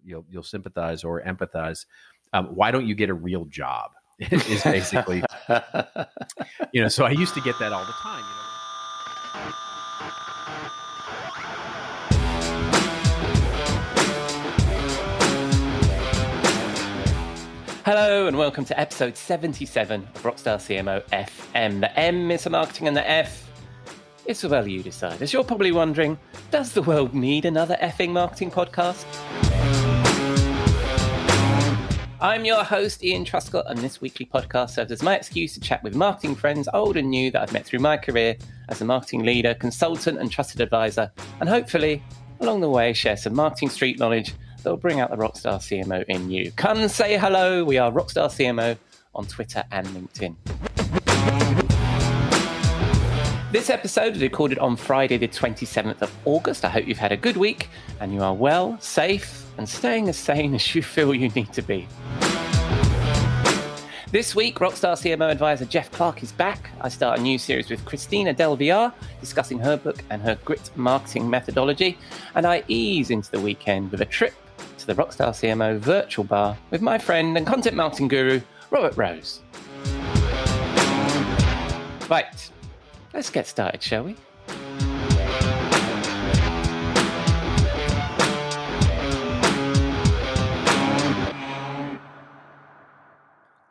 you'll sympathize or empathize. Why don't you get a real job? Is basically, So I used to get that all the time. Hello and welcome to episode 77 of Rockstar CMO FM. The M is for marketing and the F is for, well, you decide. As you're probably wondering, does the world need another effing marketing podcast? I'm your host, Ian Truscott, and this weekly podcast serves as my excuse to chat with marketing friends, old and new, that I've met through my career as a marketing leader, consultant and trusted advisor, and hopefully, along the way, share some marketing street knowledge that will bring out the Rockstar CMO in you. Come say hello. We are Rockstar CMO on Twitter and LinkedIn. This episode is recorded on Friday, the 27th of August. I hope you've had a good week and you are well, safe, and staying as sane as you feel you need to be. This week, Rockstar CMO advisor Jeff Clark is back. I start a new series with Christina Del VR, discussing her book and her grit marketing methodology. And I ease into the weekend with a trip to the Rockstar CMO virtual bar with my friend and content marketing guru, Robert Rose. Right, let's get started, shall we?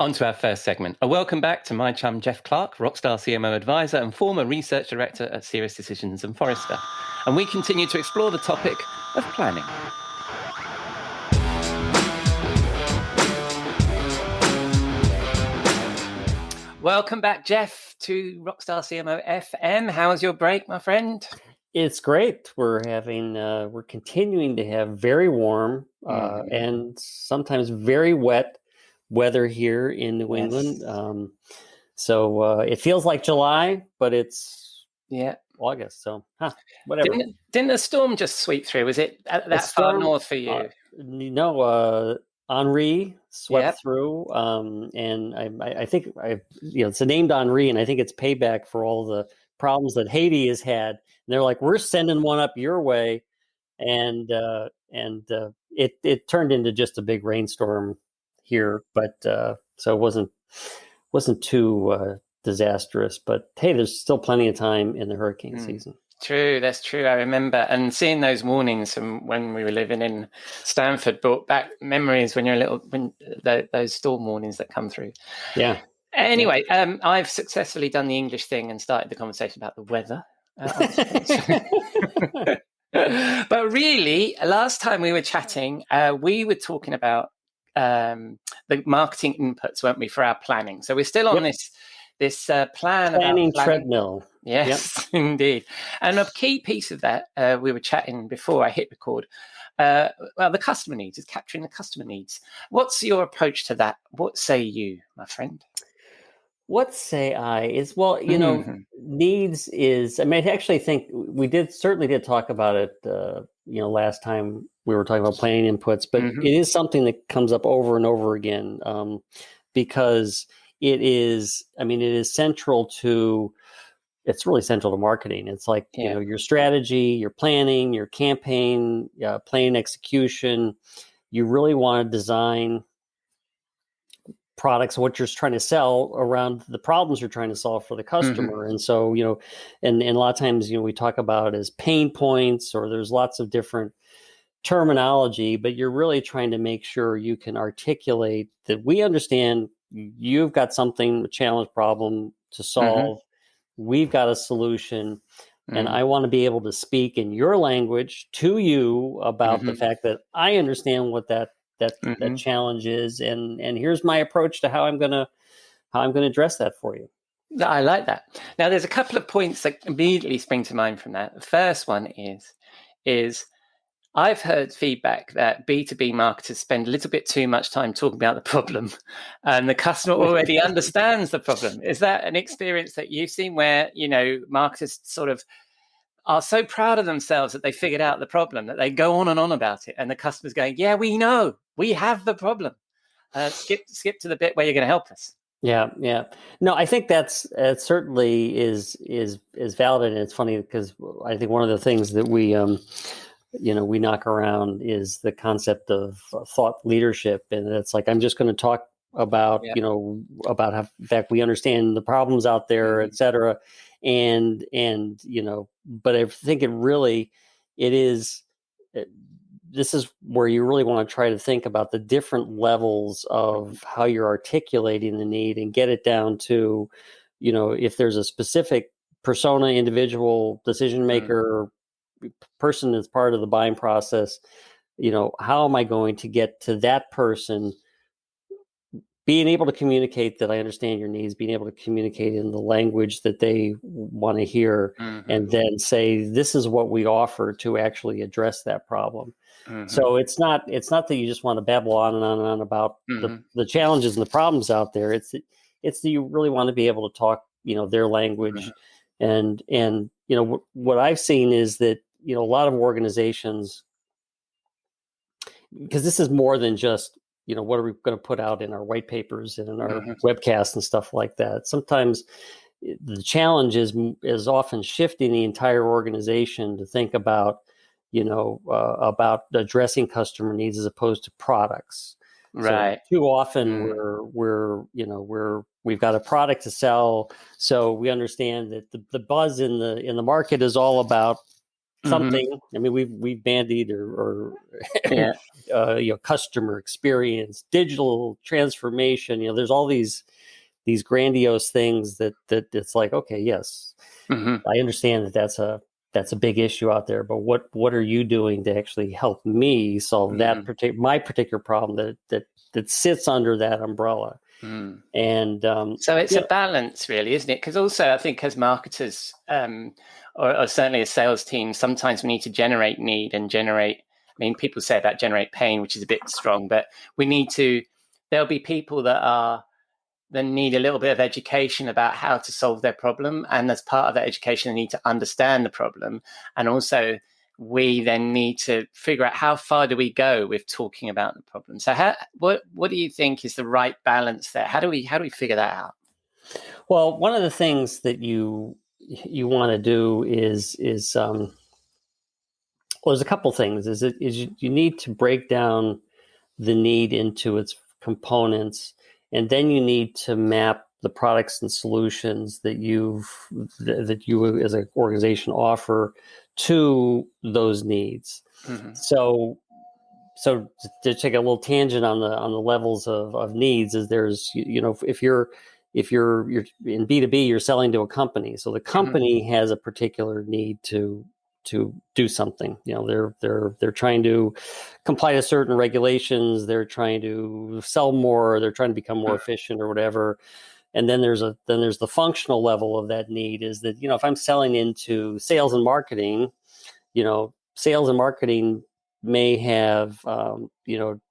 On to our first segment. A welcome back to my chum, Jeff Clark, Rockstar CMO advisor and former research director at Serious Decisions and Forrester. And we continue to explore the topic of planning. Welcome back, Jeff, to Rockstar CMO FM. How was your break, my friend? It's great. We're continuing to have very warm and sometimes very wet weather here in New England. So it feels like July, but it's August. So whatever. Didn't a storm just sweep through? Was it that far north for you? Henri swept through, and I think it's named Henri, and I think it's payback for all the problems that Haiti has had. And they're like, we're sending one up your way, and it turned into just a big rainstorm here, but so it wasn't too disastrous. But hey, there's still plenty of time in the hurricane season. True, that's true. I remember, and seeing those warnings from when we were living in Stanford brought back memories when you're those storm warnings that come through. Yeah. Anyway, I've successfully done the English thing and started the conversation about the weather. But really, last time we were chatting, we were talking about the marketing inputs, weren't we, for our planning? So we're still on this planning treadmill. Yes, indeed. And a key piece of that, we were chatting before I hit record, the customer needs, is capturing the customer needs. What's your approach to that? What say you, my friend? What say I is, needs is, I actually think we certainly did talk about it, last time we were talking about planning inputs, but it is something that comes up over and over again, because it is central to, it's really central to marketing. It's like, your strategy, your planning, your campaign, planning execution. You really want to design products, what you're trying to sell around the problems you're trying to solve for the customer. And so, and a lot of times, we talk about it as pain points, or there's lots of different terminology, but you're really trying to make sure you can articulate that we understand you've got a challenge problem to solve. We've got a solution, and I want to be able to speak in your language to you about the fact that I understand what that challenge is, and here's my approach to how I'm going to address that for you. I like that. Now, there's a couple of points that immediately spring to mind from that. The first one is I've heard feedback that B2B marketers spend a little bit too much time talking about the problem, and the customer already understands the problem. Is that an experience that you've seen where, marketers sort of are so proud of themselves that they figured out the problem, that they go on and on about it, and the customer's going, yeah, we know, we have the problem. Skip to the bit where you're going to help us. Yeah. No, I think that's certainly is valid, and it's funny because I think one of the things that we we knock around is the concept of thought leadership. And it's like, I'm just going to talk about, about how, in fact, we understand the problems out there, et cetera. And, but I think this is where you really want to try to think about the different levels of how you're articulating the need and get it down to, if there's a specific persona, individual, decision maker, person that's part of the buying process, how am I going to get to that person being able to communicate that I understand your needs, being able to communicate in the language that they want to hear, and then say, this is what we offer to actually address that problem. So it's not that you just want to babble on and on and on about the challenges and the problems out there. It's that you really want to be able to talk, their language. And what I've seen is that, a lot of organizations, because this is more than just, what are we going to put out in our white papers and in our webcasts and stuff like that. Sometimes the challenge is often shifting the entire organization to think about, about addressing customer needs as opposed to products. Right. So too often we've got a product to sell, so we understand that the buzz in the market is all about something. I mean, we've bandied or customer experience, digital transformation. There's all these grandiose things that it's like, okay, yes, I understand that that's a big issue out there, but what are you doing to actually help me solve that my particular problem that sits under that umbrella? And so it's a balance, really, isn't it? Because also, I think as marketers, or certainly a sales team, sometimes we need to generate need and generate. I mean, people say about generate pain, which is a bit strong, but there'll be people that need a little bit of education about how to solve their problem. And as part of that education, they need to understand the problem. And also we then need to figure out how far do we go with talking about the problem. So what do you think is the right balance there? How do we figure that out? Well, one of the things that you want to do is there's a couple things. You need to break down the need into its components, and then you need to map the products and solutions that you as an organization offer to those needs. So to take a little tangent on the levels of needs, is there's if you're in B2B, you're selling to a company, so the company has a particular need to do something. They're trying to comply to certain regulations. They're trying to sell more. They're trying to become more efficient or whatever. And then there's the functional level of that need, is that, if I'm selling into sales and marketing, sales and marketing may have,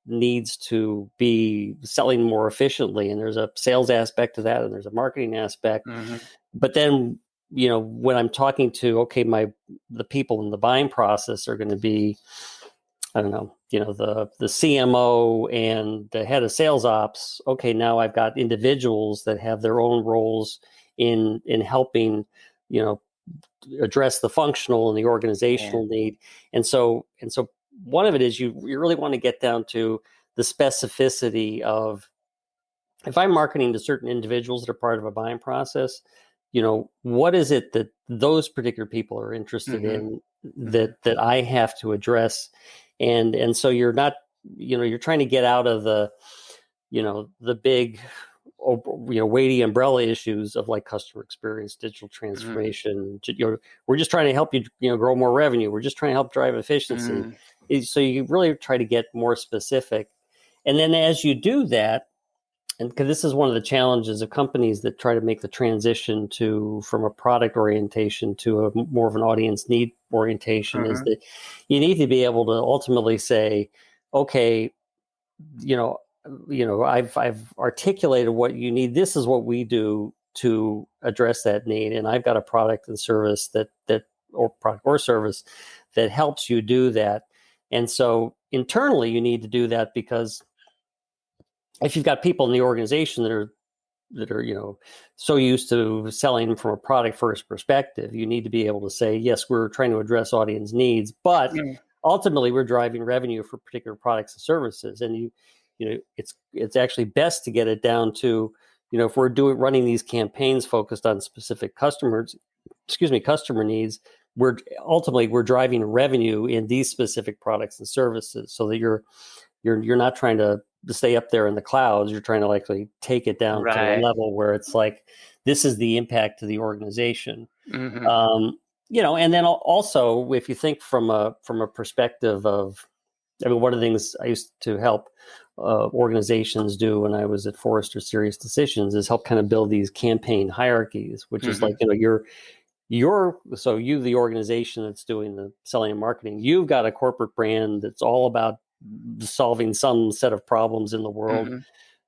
needs to be selling more efficiently. And there's a sales aspect to that, and there's a marketing aspect. But then, when I'm talking to, the people in the buying process are going to be, I don't know, the CMO and the head of sales ops. Okay, now I've got individuals that have their own roles in helping, address the functional and the organizational need. And so one of it is you really want to get down to the specificity of, if I'm marketing to certain individuals that are part of a buying process, what is it that those particular people are interested in that I have to address? And so you're not, you're trying to get out of the big, weighty umbrella issues of like customer experience, digital transformation. We're just trying to help you, grow more revenue. We're just trying to help drive efficiency. So you really try to get more specific. And then as you do that, and because this is one of the challenges of companies that try to make the transition from a product orientation to a more of an audience need orientation, is that you need to be able to ultimately say, okay, I've articulated what you need. This is what we do to address that need, and I've got a product and service or product or service that helps you do that. And so internally, you need to do that, because if you've got people in the organization that are so used to selling from a product first perspective, you need to be able to say, yes, we're trying to address audience needs, but ultimately we're driving revenue for particular products and services. And it's actually best to get it down to, if we're running these campaigns focused on specific customer needs, we're driving revenue in these specific products and services, so that you're not trying to stay up there in the clouds. You're trying to actually take it down to a level where it's like, this is the impact to the organization. Mm-hmm. And then also, if you think from a perspective of, one of the things I used to help organizations do when I was at Forrester Serious Decisions is help kind of build these campaign hierarchies, which is like, so the organization that's doing the selling and marketing, you've got a corporate brand that's all about solving some set of problems in the world. Mm-hmm.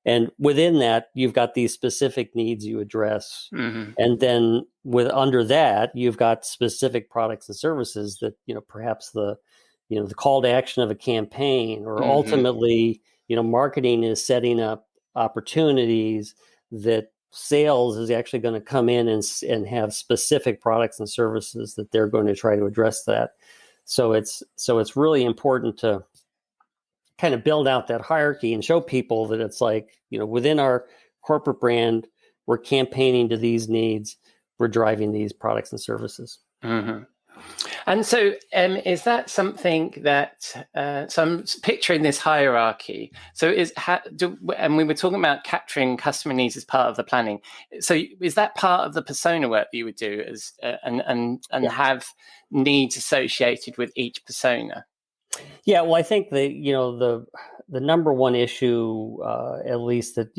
And within that, you've got these specific needs you address. Mm-hmm. And then under that, you've got specific products and services that, perhaps the call to action of a campaign, or ultimately, marketing is setting up opportunities that sales is actually going to come in and have specific products and services that they're going to try to address that. So it's really important to kind of build out that hierarchy and show people that it's like, within our corporate brand, we're campaigning to these needs, we're driving these products and services. Mm-hmm. And so is that something that, so I'm picturing this hierarchy. So and we were talking about capturing customer needs as part of the planning. So is that part of the persona work that you would do and have needs associated with each persona? Yeah, well, I think the number one issue, at least that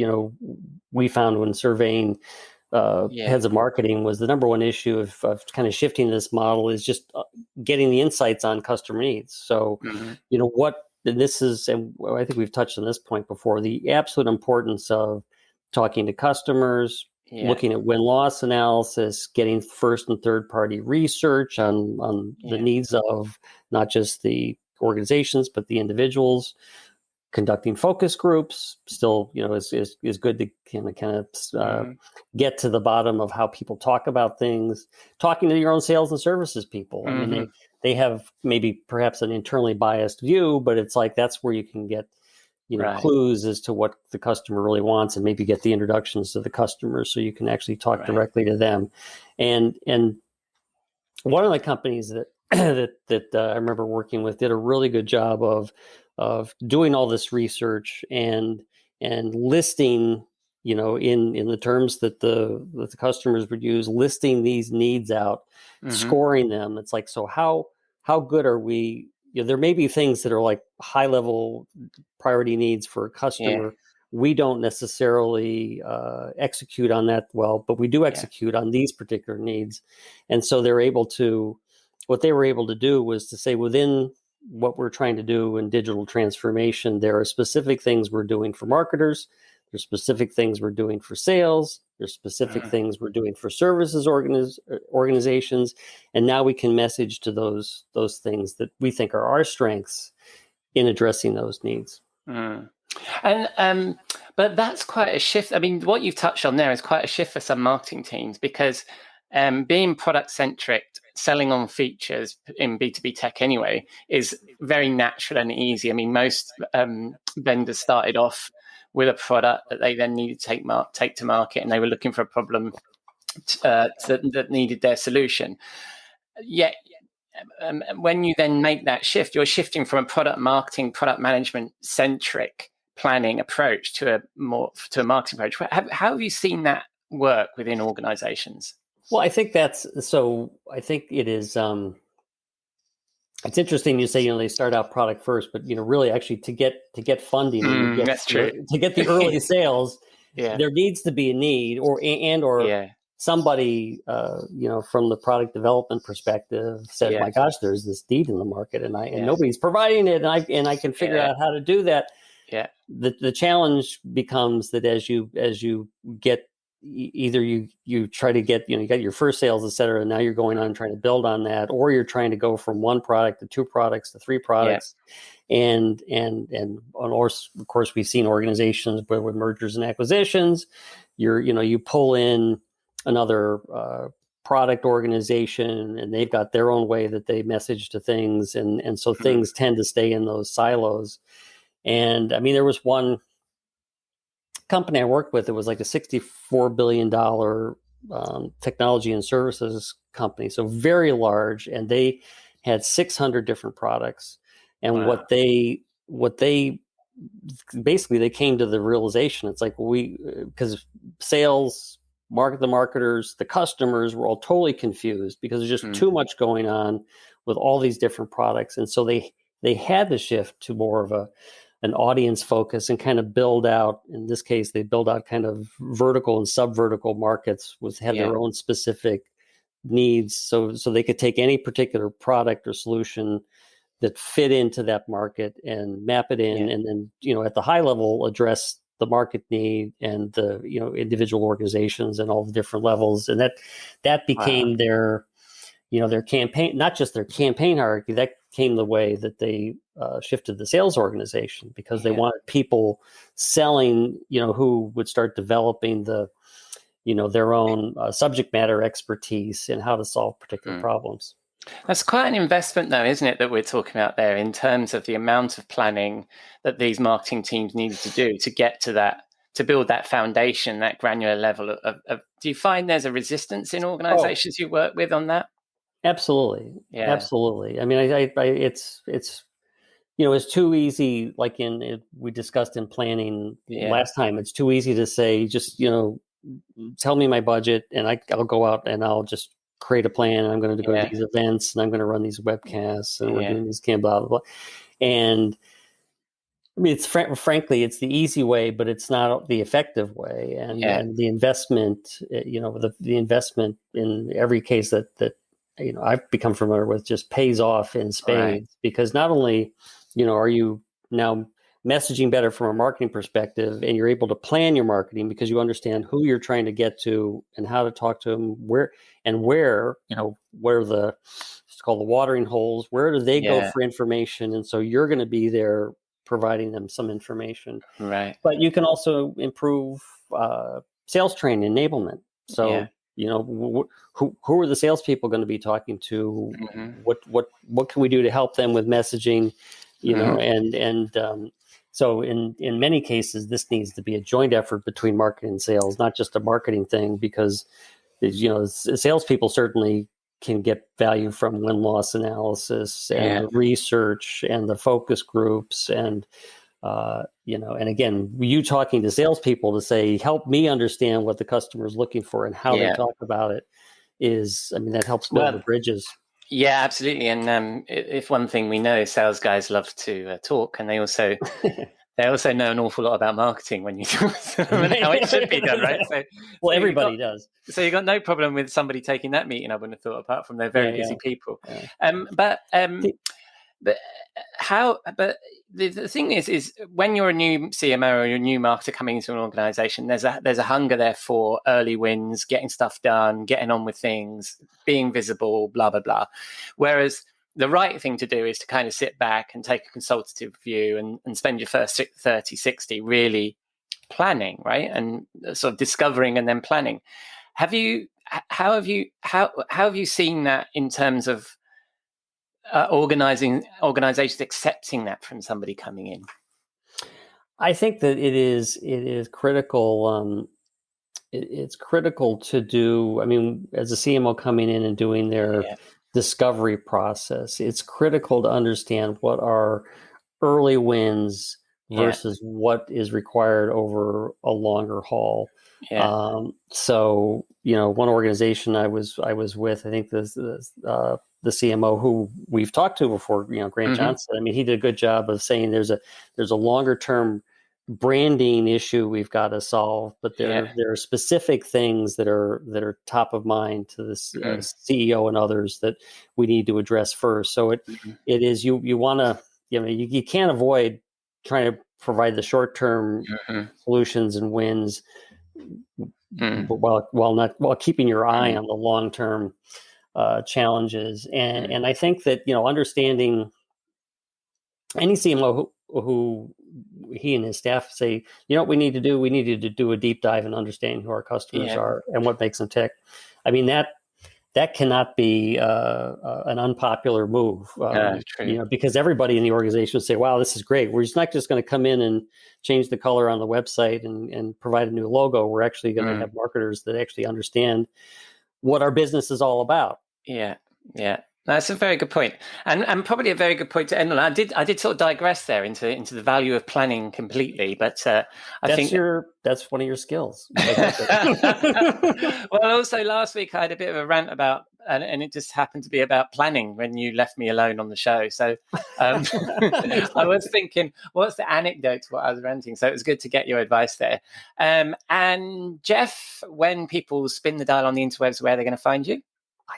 we found when surveying heads of marketing, was the number one issue of kind of shifting this model is just getting the insights on customer needs. So, this is, and I think we've touched on this point before, the absolute importance of talking to customers, looking at win-loss analysis, getting first and third party research on the needs of not just the organizations, but the individuals. Conducting focus groups still, is good to kind of get to the bottom of how people talk about things. Talking to your own sales and services people. I mean, they have maybe perhaps an internally biased view, but it's like that's where you can get clues as to what the customer really wants, and maybe get the introductions to the customers so you can actually talk directly to them. And one of the companies that I remember working with did a really good job of doing all this research and listing, in the terms that the customers would use, listing these needs out, scoring them. It's like, so how good are we? There may be things that are like high level priority needs for a customer. We don't necessarily execute on that well, but we do execute on these particular needs. And so what they were able to do was to say, within what we're trying to do in digital transformation, there are specific things we're doing for marketers. There's specific things we're doing for sales. There's specific things we're doing for services organizations. And now we can message to those things that we think are our strengths in addressing those needs. And but that's quite a shift. I mean, what you've touched on there is quite a shift for some marketing teams, because being product centric, selling on features in B2B tech anyway, is very natural and easy. I mean, most vendors started off with a product that they then needed to take to market, and they were looking for a problem that needed their solution. Yet, when you then make that shift, you're shifting from a product marketing, product management centric planning approach to a marketing approach. How have you seen that work within organizations? Well, I think I think it is, it's interesting you say, they start out product first, but, really actually to get funding, that's true. To get the early sales, there needs to be a need or somebody, from the product development perspective said, my gosh, there's this need in the market and nobody's providing it. And I can figure out how to do that. Yeah. The challenge becomes that as you get, either you try to get, you got your first sales, et cetera, and now you're going on trying to build on that, or you're trying to go from one product to two products to three products. And of course, we've seen organizations with mergers and acquisitions, you pull in another product organization, and they've got their own way that they message to things, and so things tend to stay in those silos. And I mean, there was one company I worked with. It was like a $64 billion technology and services company, so very large, and they had 600 different products. And Wow. what they basically, they came to the realization, it's like, because sales, the marketers, the customers were all totally confused because there's just too much going on with all these different products. And so they had to shift to more of an audience focus and kind of build out, in this case, they build out kind of vertical and sub-vertical markets have their own specific needs. So they could take any particular product or solution that fit into that market and map it in, and then, at the high level, address the market need and the, individual organizations and all the different levels. And that became their campaign, not just their campaign hierarchy, that came the way that they shifted the sales organization, because they wanted people selling, who would start developing their own subject matter expertise in how to solve particular problems. That's quite an investment, though, isn't it, that we're talking about there, in terms of the amount of planning that these marketing teams needed to do to get to that, to build that foundation, that granular level of do you find there's a resistance in organizations you work with on that? Absolutely. Yeah. Absolutely. I mean, it's it's too easy, like we discussed in planning last time, it's too easy to say, just, tell me my budget and I'll go out and I'll just create a plan. And I'm going to go to these events and I'm going to run these webcasts and we're doing this blah, blah, blah. And I mean, it's frankly, it's the easy way, but it's not the effective way. And the investment, the investment in every case that I've become familiar with just pays off in spades, because not only, are you now messaging better from a marketing perspective, and you're able to plan your marketing because you understand who you're trying to get to and how to talk to them, where it's called the watering holes, where do they go for information? And so you're going to be there providing them some information. Right. But you can also improve sales training enablement. So, who are the salespeople going to be talking to? What can we do to help them with messaging? So in many cases, this needs to be a joint effort between marketing and sales, not just a marketing thing, because salespeople certainly can get value from win-loss analysis and the research and the focus groups and and again, you talking to salespeople to say, help me understand what the customer is looking for and how they talk about it that helps build the bridges. Yeah, absolutely. And if one thing we know, sales guys love to talk, and they also know an awful lot about marketing when you talk to them and how it should be done, right? So everybody does. So you got no problem with somebody taking that meeting, I wouldn't have thought, apart from they're very busy people. But the thing is when you're a new CMO or you're a new marketer coming into an organization, there's a hunger there for early wins, getting stuff done, getting on with things, being visible, blah, blah, blah. Whereas the right thing to do is to kind of sit back and take a consultative view and spend your first 30, 60 really planning, right? And sort of discovering and then planning. How have you seen that in terms of organizations accepting that from somebody coming in? I think that it is critical. It's critical to do. I mean, as a CMO coming in and doing their discovery process, it's critical to understand what are early wins versus what is required over a longer haul. So one organization I was with, I think the CMO who we've talked to before, Grant Johnson. I mean, he did a good job of saying there's a longer term branding issue we've got to solve, but there are specific things that are top of mind to this CEO and others that we need to address first. So it is you want to you can't avoid trying to provide the short term solutions and wins, while keeping your eye on the long term challenges. And I think that understanding any CMO who he and his staff say, what we need to do, we need to do a deep dive and understand who our customers are and what makes them tick. I mean, that cannot be an unpopular move, True. because everybody in the organization would say, wow, this is great. We're just not just going to come in and change the color on the website and provide a new logo. We're actually going to have marketers that actually understand what our business is all about. Yeah. That's a very good point, and probably a very good point to end on. I did sort of digress there into the value of planning completely, but I think that's one of your skills. Well, also last week I had a bit of a rant about, and it just happened to be about planning when you left me alone on the show. So I was thinking, what's the anecdote to what I was ranting? So it was good to get your advice there. And Jeff, when people spin the dial on the interwebs, where they're going to find you?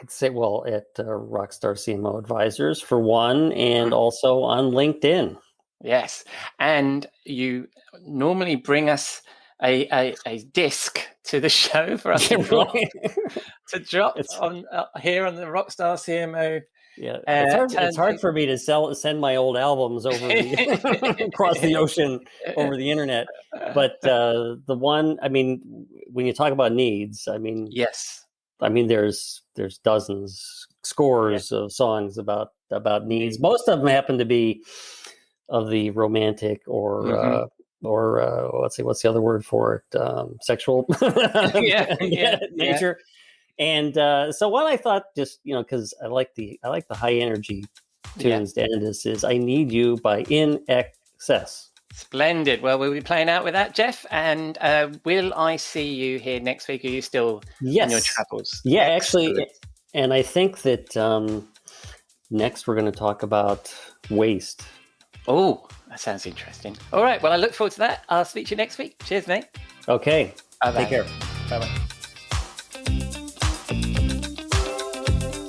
I'd say, well, at Rockstar CMO Advisors for one, and also on LinkedIn. Yes, and you normally bring us a disc to the show for us to drop on here on the Rockstar CMO. Yeah, it's hard for me to send my old albums over across the ocean over the internet. But the one, I mean, when you talk about needs, I mean, yes. I mean, there's dozens, scores of songs about needs. Most of them happen to be of the romantic or let's see, what's the other word for it? Sexual nature. And so what I thought, just because I like the high energy tunes to end this, is "I Need You" by In Excess. Splendid. Well, we'll be playing out with that, Jeff. And will I see you here next week? Are you still in your travels? Yeah, actually. And I think that next we're going to talk about waste. Oh, that sounds interesting. All right. Well, I look forward to that. I'll speak to you next week. Cheers, mate. Okay. Bye-bye. Take care. Bye-bye.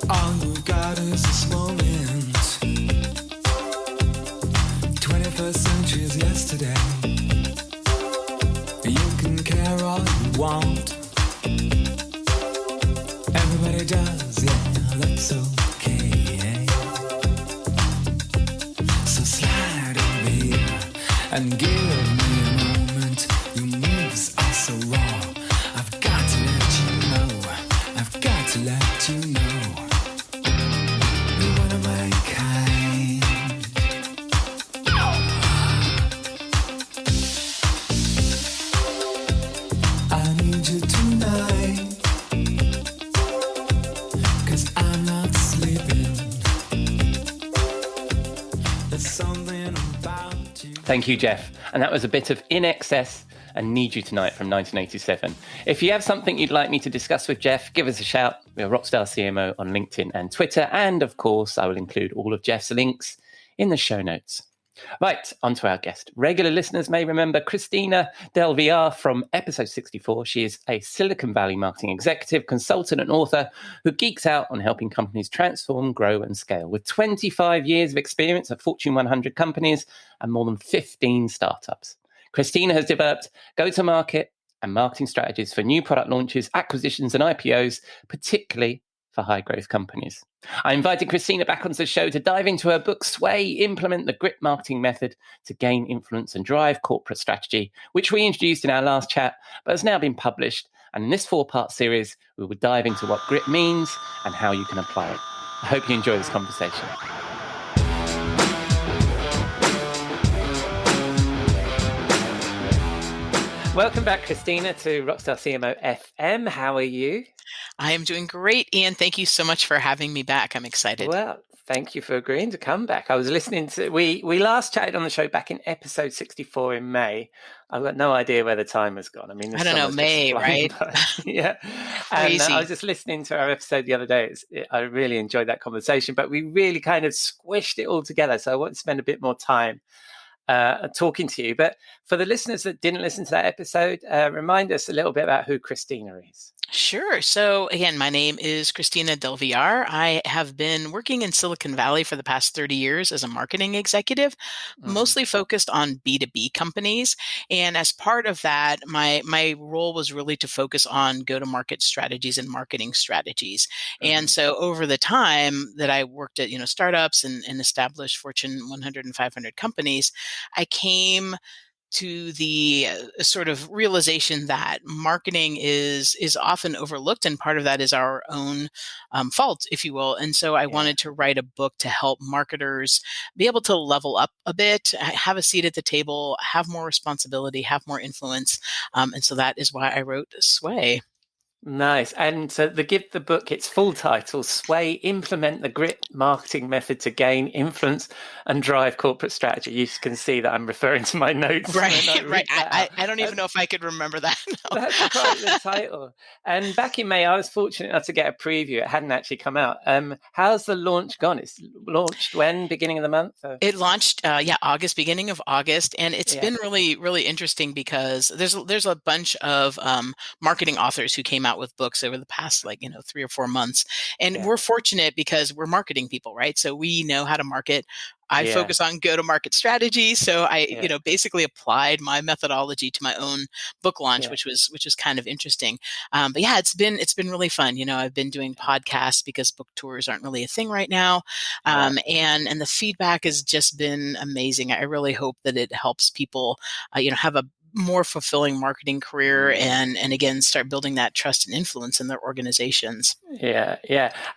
All you got is this moment. 21st century is yesterday. You can care all you want. Everybody does, yeah, that's okay. So slide over here and give me a moment. Your moves are so raw. I've got to let you know. I've got to let you know. You're one of my kind. I need you tonight. I'm not sleeping. There's something about you. Thank you, Jeff. And that was a bit of In Excess and Need You Tonight from 1987. If you have something you'd like me to discuss with Jeff, give us a shout. We're Rockstar CMO on LinkedIn and Twitter. And of course, I will include all of Jeff's links in the show notes. Right, on to our guest. Regular listeners may remember Christina Del Villar from episode 64. She is a Silicon Valley marketing executive, consultant, and author who geeks out on helping companies transform, grow, and scale. With 25 years of experience at Fortune 100 companies and more than 15 startups, Christina has developed go-to-market and marketing strategies for new product launches, acquisitions, and IPOs, particularly for high-growth companies. I invited Christina back onto the show to dive into her book, Sway, Implement the Grit Marketing Method to Gain Influence and Drive Corporate Strategy, which we introduced in our last chat, but has now been published. And in this 4-part series, we will dive into what grit means and how you can apply it. I hope you enjoy this conversation. Welcome back, Christina, to Rockstar CMO FM. How are you? I am doing great, Ian. Thank you so much for having me back. I'm excited. Well, thank you for agreeing to come back. I was listening to, we last chatted on the show back in episode 64 in May. I've got no idea where the time has gone. I mean, I don't know, May, right? Yeah. And I was just listening to our episode the other day. I really enjoyed that conversation, but we really kind of squished it all together. So I want to spend a bit more time talking to you. But for the listeners that didn't listen to that episode, remind us a little bit about who Christina is. Sure. So again, my name is Christina Del Villar. I have been working in Silicon Valley for the past 30 years as a marketing executive, mostly focused on B2B companies. And as part of that, my role was really to focus on go-to-market strategies and marketing strategies. And so over the time that I worked at startups and established Fortune 100 and 500 companies, I came to the sort of realization that marketing is often overlooked, and part of that is our own fault, if you will. And so I wanted to write a book to help marketers be able to level up a bit, have a seat at the table, have more responsibility, have more influence. And so that is why I wrote Sway. Nice. And so the book, its full title, Sway, Implement the Grit Marketing Method to Gain Influence and Drive Corporate Strategy. You can see that I'm referring to my notes. Right. I don't even know if I could remember that. No. That's quite the title. And back in May, I was fortunate enough to get a preview. It hadn't actually come out. How's the launch gone? It's launched when? Beginning of the month? It launched, August, beginning of August. And it's been really, really interesting because there's a bunch of marketing authors who came out with books over the past 3 or 4 months, and we're fortunate because we're marketing people, right? So we know how to market. I focus on go-to-market strategy, so I basically applied my methodology to my own book launch, which was kind of interesting. But it's been really fun. I've been doing podcasts because book tours aren't really a thing right now, and the feedback has just been amazing. I really hope that it helps people, have a more fulfilling marketing career and again start building that trust and influence in their organizations. Yeah.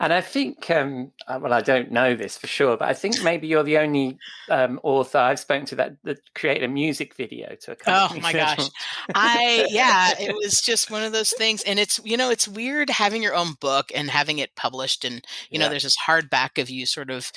And I think I don't know this for sure, but I think maybe you're the only author I've spoken to that created a music video to accompany. Oh my gosh. It was just one of those things. And it's it's weird having your own book and having it published, and there's this hardback of you sort of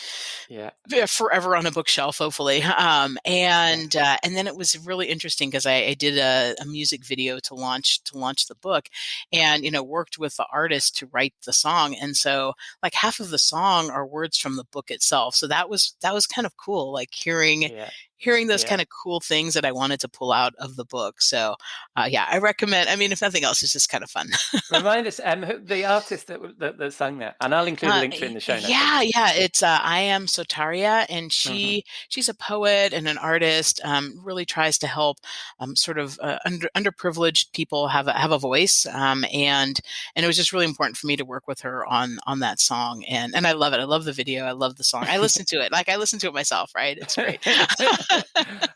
forever on a bookshelf, hopefully. And then it was really interesting because I did a music video to launch the book, and worked with the artist to write the song, and so like half of the song are words from the book itself. So that was kind of cool, like hearing those kind of cool things that I wanted to pull out of the book. So I recommend. I mean, if nothing else, it's just kind of fun. Remind us, the artist that sang that, and I'll include a link to it in the show notes. It's I Am Sotaria, and she's a poet and an artist. Really tries to help sort of underprivileged people have a voice. And it was just really important for me to work with her on that song, and I love it. I love the video. I love the song. I listen to it myself. Right? It's great.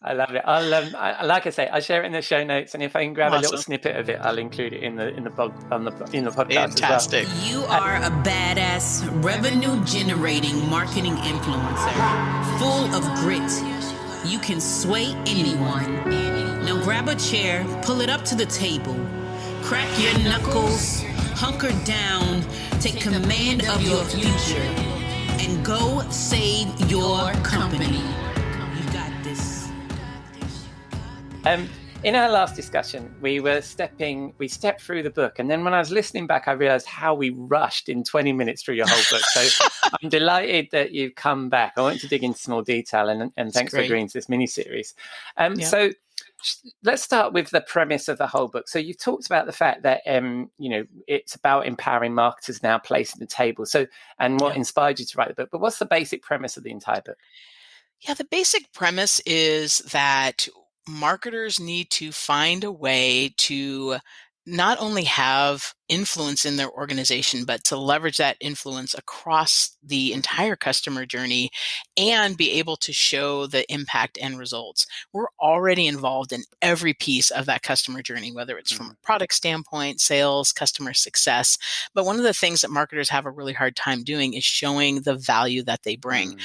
I love it. I'll like I say, I'll share it in the show notes, and if I can grab a little snippet of it, I'll include it in the podcast. Fantastic. As well. You are a badass revenue generating marketing influencer, full of grit. You can sway anyone. Now grab a chair, pull it up to the table, crack your knuckles, hunker down, take command of your future, and go save your company. In our last discussion, we stepped through the book, and then when I was listening back, I realized how we rushed in 20 minutes through your whole book. So I'm delighted that you've come back. I want to dig into some more detail, and thanks for agreeing to this mini-series. So let's start with the premise of the whole book. So you've talked about the fact that it's about empowering marketers now, placing the table. So, and what inspired you to write the book? But what's the basic premise of the entire book? Yeah, the basic premise is that marketers need to find a way to not only have influence in their organization, but to leverage that influence across the entire customer journey and be able to show the impact and results. We're already involved in every piece of that customer journey, whether it's from a product standpoint, sales, customer success. But one of the things that marketers have a really hard time doing is showing the value that they bring.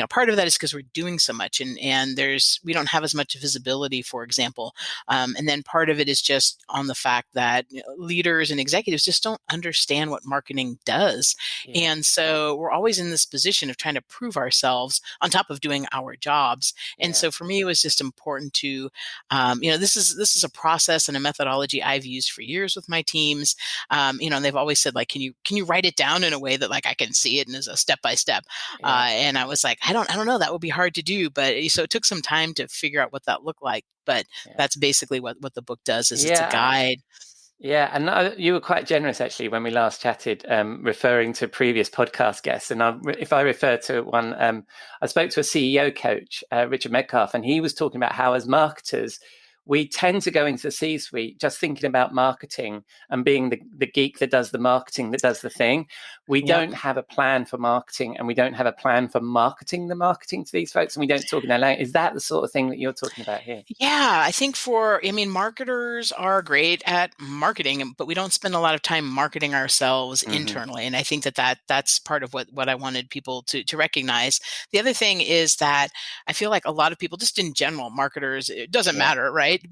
Part of that is because we're doing so much, and we don't have as much visibility, for example. And then part of it is just on the fact that leaders and executives just don't understand what marketing does. And so we're always in this position of trying to prove ourselves on top of doing our jobs. And so for me, it was just important to, this is a process and a methodology I've used for years with my teams. And they've always said, like, can you write it down in a way that like I can see it and as a step by step? And I was like, I don't know, that would be hard to do. But so it took some time to figure out what that looked like. But that's basically what the book does, is it's a guide. Yeah, and you were quite generous actually when we last chatted, referring to previous podcast guests. And if I refer to one, I spoke to a CEO coach, Richard Metcalf, and he was talking about how as marketers, we tend to go into the C-suite just thinking about marketing and being the geek that does the marketing, that does the thing. We don't have a plan for marketing, and we don't have a plan for marketing the marketing to these folks, and we don't talk in their language. Is that the sort of thing that you're talking about here? Yeah, I think marketers are great at marketing, but we don't spend a lot of time marketing ourselves internally. And I think that's part of what I wanted people to recognize. The other thing is that I feel like a lot of people, just in general, marketers, it doesn't matter, right?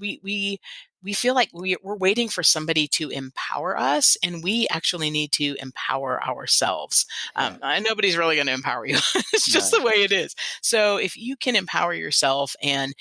We feel like we're waiting for somebody to empower us, and we actually need to empower ourselves. Nobody's really going to empower you. It's just the way it is. So if you can empower yourself and,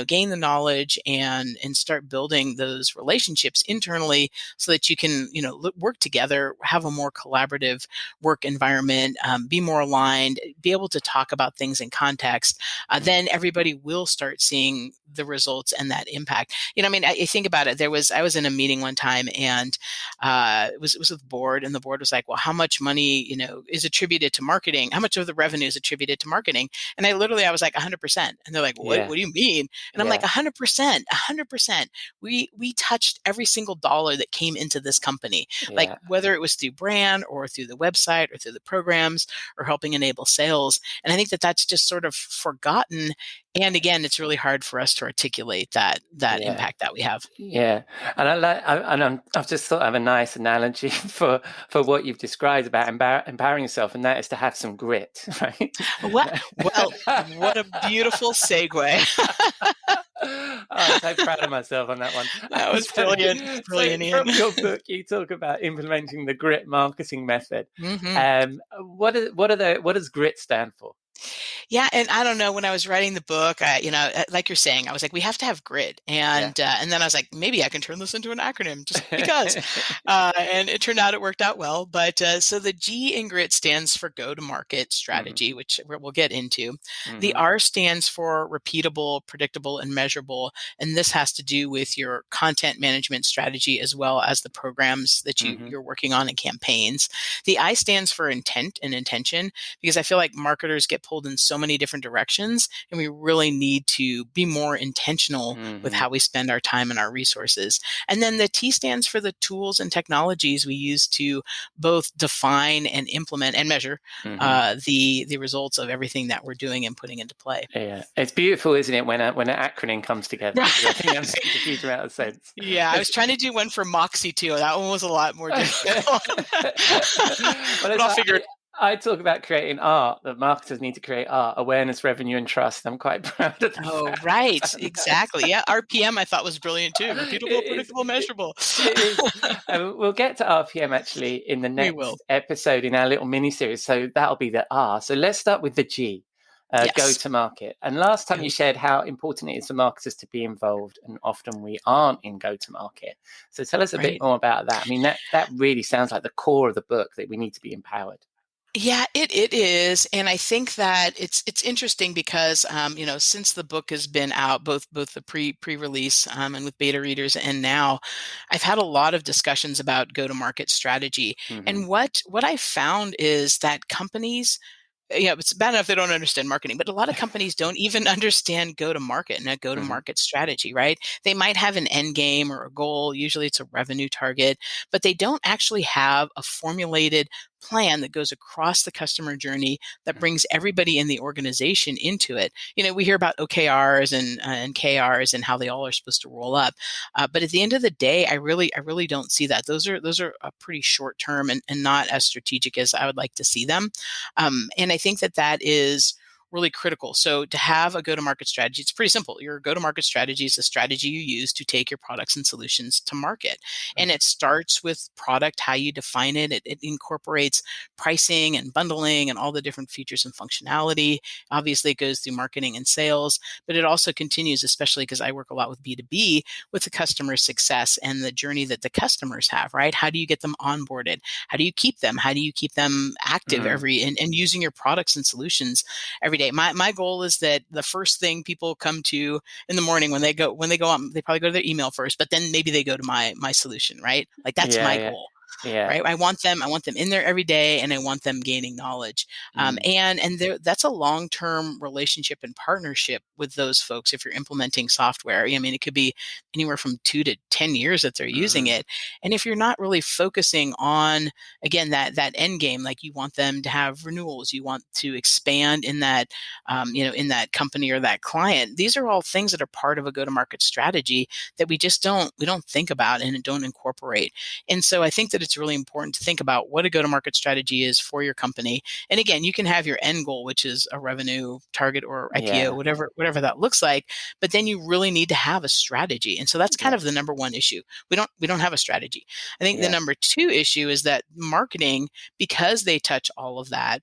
gain the knowledge and start building those relationships internally so that you can, work together, have a more collaborative work environment, be more aligned, be able to talk about things in context, then everybody will start seeing the results and that impact. I think about it. I was in a meeting one time, and it was with the board, and the board was like, well, how much money, is attributed to marketing? How much of the revenue is attributed to marketing? And I was like 100%. And they're like, what do you mean? And I'm like, 100%. We touched every single dollar that came into this company, like whether it was through brand or through the website or through the programs or helping enable sales. And I think that's just sort of forgotten. And again, it's really hard for us to articulate that impact that we have. Yeah, and I've just thought of a nice analogy for what you've described about empowering yourself, and that is to have some grit, right? Well, what a beautiful segue. I'm so proud of myself on that one. That was brilliant. So from your book, you talk about implementing the grit marketing method. What does grit stand for? Yeah. And I don't know, when I was writing the book, like you're saying, I was like, we have to have grit. And then I was like, maybe I can turn this into an acronym just because. And it turned out it worked out well. But so the G in grit stands for go-to-market strategy, which we'll get into. The R stands for repeatable, predictable, and measurable. And this has to do with your content management strategy as well as the programs that you're working on and campaigns. The I stands for intent and intention, because I feel like marketers get pulled in so many different directions, and we really need to be more intentional with how we spend our time and our resources. And then the T stands for the tools and technologies we use to both define and implement and measure the results of everything that we're doing and putting into play. Yeah, it's beautiful, isn't it, when an acronym comes together? I think that makes a huge amount of sense. Yeah, I was trying to do one for Moxie too. That one was a lot more difficult. But I'll figure it. I talk about creating art, that marketers need to create art, awareness, revenue, and trust. I'm quite proud of that. Oh, right. Exactly. Yeah. RPM I thought was brilliant too. Repeatable, predictable, measurable. We'll get to RPM actually in the next episode in our little mini-series. So that'll be the R. So let's start with the G, go to market. And last time you shared how important it is for marketers to be involved, and often we aren't in go to market. So tell us a bit more about that. I mean, that really sounds like the core of the book, that we need to be empowered. Yeah, it is. And I think that it's interesting because, since the book has been out, both the pre-release and with beta readers, and now I've had a lot of discussions about go-to-market strategy. And what I found is that companies, it's bad enough they don't understand marketing, but a lot of companies don't even understand go-to-market and a go-to-market strategy, right? They might have an end game or a goal. Usually it's a revenue target, but they don't actually have a formulated plan that goes across the customer journey that brings everybody in the organization into it. We hear about OKRs and KRs and how they all are supposed to roll up. But at the end of the day, I really don't see that. Those are a pretty short term and not as strategic as I would like to see them. And I think that is really critical. So to have a go-to-market strategy, it's pretty simple. Your go-to-market strategy is a strategy you use to take your products and solutions to market. And it starts with product, how you define it. It incorporates pricing and bundling and all the different features and functionality. Obviously, it goes through marketing and sales, but it also continues, especially because I work a lot with B2B, with the customer success and the journey that the customers have, right? How do you get them onboarded? How do you keep them? How do you keep them active and using your products and solutions every day? My goal is that the first thing people come to in the morning when they go on, they probably go to their email first, but then maybe they go to my solution, right? Like that's my goal. Yeah. right? I want them in there every day, and I want them gaining knowledge. That's a long-term relationship and partnership with those folks. If you're implementing software, I mean, it could be anywhere from 2 to 10 years that they're using it. And if you're not really focusing on, again, that end game, like you want them to have renewals, you want to expand in that, in that company or that client. These are all things that are part of a go-to-market strategy that we don't think about and don't incorporate. And so I think that it's really important to think about what a go-to-market strategy is for your company. And again, you can have your end goal, which is a revenue target or IPO, whatever that looks like, but then you really need to have a strategy. And so that's kind of the number one issue. We don't have a strategy. I think the number two issue is that marketing, because they touch all of that,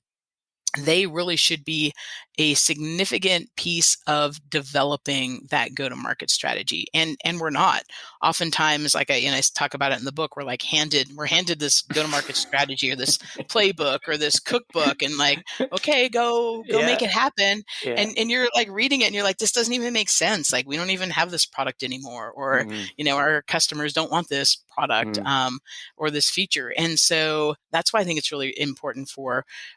they really should be a significant piece of developing that go-to-market strategy. And we're not. Oftentimes, like I talk about it in the book, we're handed this go-to-market strategy or this playbook or this cookbook, and like, okay, go make it happen. Yeah. And you're like reading it and you're like, this doesn't even make sense. Like, we don't even have this product anymore, or our customers don't want this product or this feature. And so that's why I think it's really important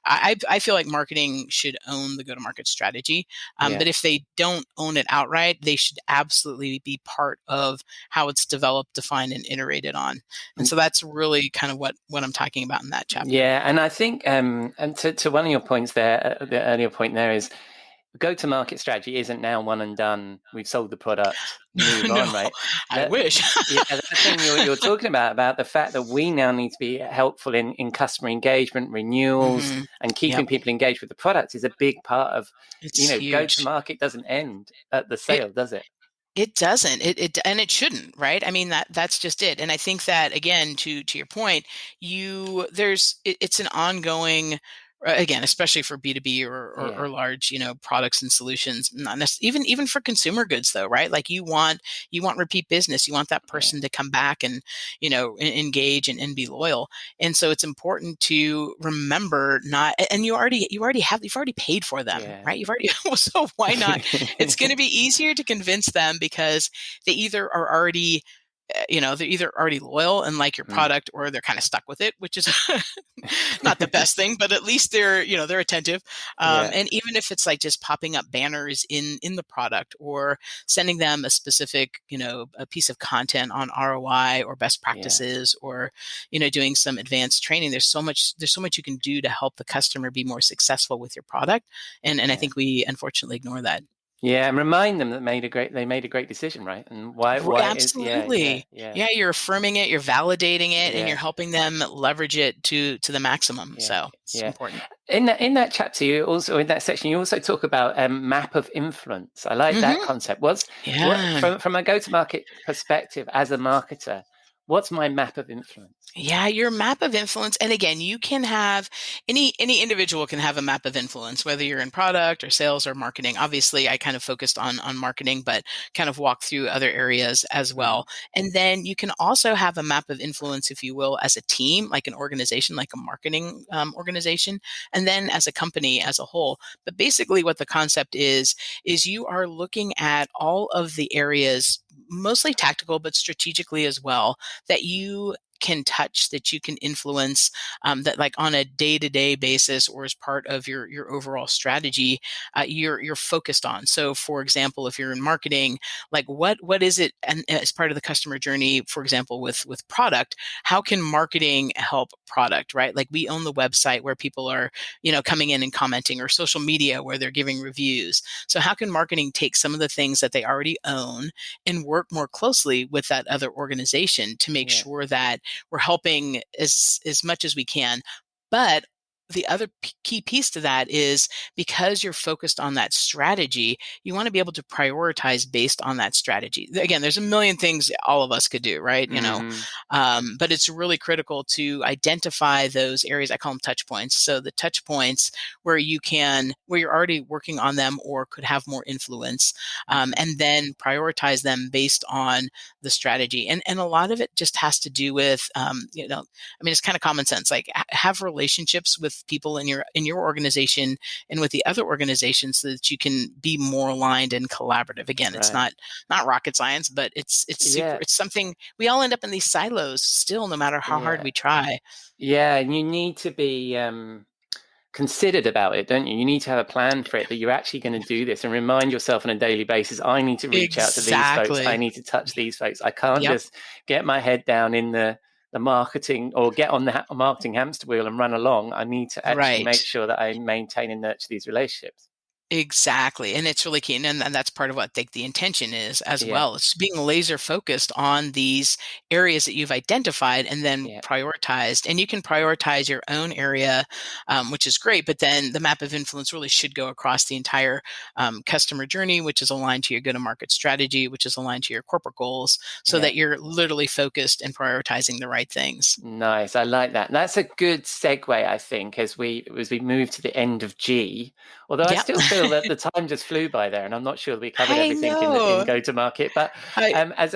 I feel like marketing should own the go-to-market strategy. But if they don't own it outright, they should absolutely be part of how it's developed, defined, and iterated on. And so that's really kind of what I'm talking about in that chapter. Yeah, and I think, and to one of your points there, the earlier point there is, go-to-market strategy isn't now one and done. We've sold the product, move on, right? I wish. The thing you're talking about the fact that we now need to be helpful in customer engagement, renewals, and keeping people engaged with the product is a big part of, huge. Go-to-market doesn't end at the sale, does it? It doesn't. And it shouldn't, right? I mean, that's just it. And I think that, again, to your point, it's an ongoing, again, especially for B2B or large, products and solutions, not necessarily, even for consumer goods though, right? Like you want repeat business. You want that person to come back and, engage and be loyal. And so it's important to remember you've already paid for them, right? So why not? It's going to be easier to convince them because they either are already they're either already loyal and like your product, or they're kind of stuck with it, which is not the best thing, but at least they're attentive. And even if it's like just popping up banners in the product, or sending them a specific, a piece of content on ROI or best practices, or, doing some advanced training, there's so much you can do to help the customer be more successful with your product. And I think we unfortunately ignore that. Yeah, and remind them that they made a great decision, right? And why absolutely. You're affirming it, you're validating it, and you're helping them leverage it to the maximum. So it's important. In that chapter, in that section, you also talk about map of influence. I like that concept. From a go-to-market perspective as a marketer, what's my map of influence? Yeah, your map of influence. And again, you can have any individual can have a map of influence, whether you're in product or sales or marketing. Obviously, I kind of focused on marketing, but kind of walk through other areas as well. And then you can also have a map of influence, if you will, as a team, like an organization, like a marketing organization, and then as a company as a whole. But basically what the concept is you are looking at all of the areas, mostly tactical, but strategically as well, that you can touch, that you can influence, that like on a day-to-day basis or as part of your overall strategy, you're focused on. So for example, if you're in marketing, like what is it, and as part of the customer journey, for example, with product, how can marketing help product, right? Like we own the website where people are, coming in and commenting, or social media where they're giving reviews. So how can marketing take some of the things that they already own and work more closely with that other organization to make sure that we're helping as much as we can? But the other key piece to that is, because you're focused on that strategy, you want to be able to prioritize based on that strategy. Again, there's a million things all of us could do, right? But it's really critical to identify those areas. I call them touch points. So the touch points where you're already working on them or could have more influence, and then prioritize them based on the strategy. And a lot of it just has to do with, it's kind of common sense, like have relationships with with people in your organization and with the other organizations so that you can be more aligned and collaborative. Again, it's not rocket science, but it's super. It's something we all end up in these silos still, no matter how hard we try. Yeah, and you need to be considered about it, don't you? You need to have a plan for it, that you're actually going to do this, and remind yourself on a daily basis, I need to reach out to these folks. I need to touch these folks. I can't just get my head down in the marketing or get on the marketing hamster wheel and run along. I need to actually make sure that I maintain and nurture these relationships. Exactly. And it's really key. And that's part of what the intention is as well. It's being laser focused on these areas that you've identified and then prioritized. And you can prioritize your own area, which is great. But then the map of influence really should go across the entire customer journey, which is aligned to your go-to-market strategy, which is aligned to your corporate goals, so that you're literally focused and prioritizing the right things. Nice. I like that. That's a good segue, I think, as we move to the end of G. Although I still feel that the time just flew by there, and I'm not sure that we covered everything in go-to-market. But as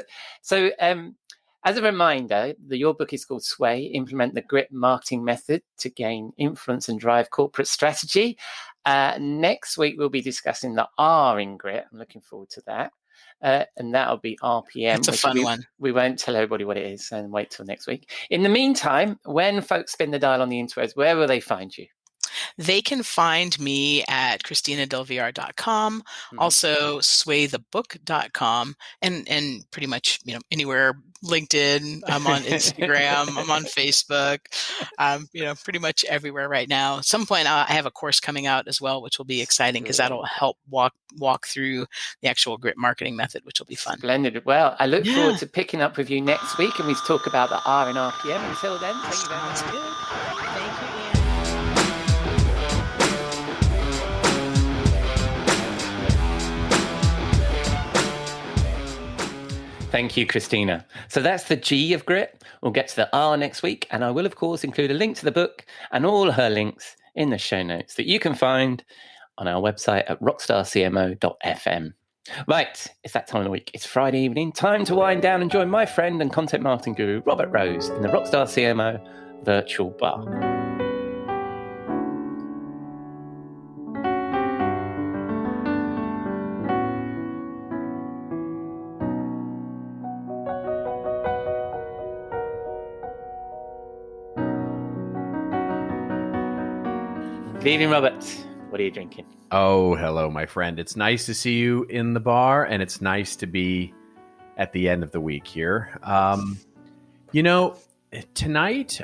a reminder, your book is called Sway: Implement the Grit Marketing Method to Gain Influence and Drive Corporate Strategy. Next week, we'll be discussing the R in Grit. I'm looking forward to that. And that'll be RPM. It's a fun one. We won't tell everybody what it is and wait till next week. In the meantime, when folks spin the dial on the interwebs, where will they find you? They can find me at ChristinaDelVR.com, also swaythebook.com, and pretty much, anywhere, LinkedIn, I'm on Instagram, I'm on Facebook, pretty much everywhere right now. At some point I have a course coming out as well, which will be exciting because that'll help walk through the actual grit marketing method, which will be fun. Splendid. Well, I look forward to picking up with you next week, and we talk about the R in RPM. Until then, thank you very much. Thank you. Thank you, Christina. So that's the G of Grit. We'll get to the R next week, and I will, of course, include a link to the book and all her links in the show notes that you can find on our website at rockstarcmo.fm. Right, it's that time of the week. It's Friday evening. Time to wind down and join my friend and content marketing guru, Robert Rose, in the Rockstar CMO virtual bar. Good evening, Robert. What are you drinking? Oh, hello, my friend. It's nice to see you in the bar, and it's nice to be at the end of the week here. Tonight